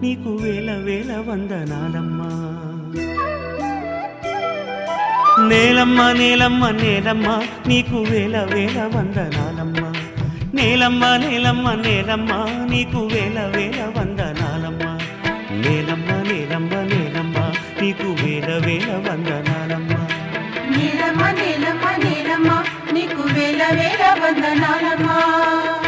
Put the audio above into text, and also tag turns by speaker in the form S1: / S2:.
S1: నీకు వేల వేల వందనాలమ్మా. నేలమ్మ నేలమ్మ నేలమ్మ నీకు వేల వేల వందనాలమ్మా. నేలమ్మ నేలమ్మ నేలమ్మ నీకు వేల వేల వందనాలమ్మా. నేలమ్మ నేలమ్మ నేలమ్మ నీకు వేల వేల వందనాలమ్మా.
S2: నేలమ్మ నేలమ్మ నేలమ్మ నీకు వేల వేల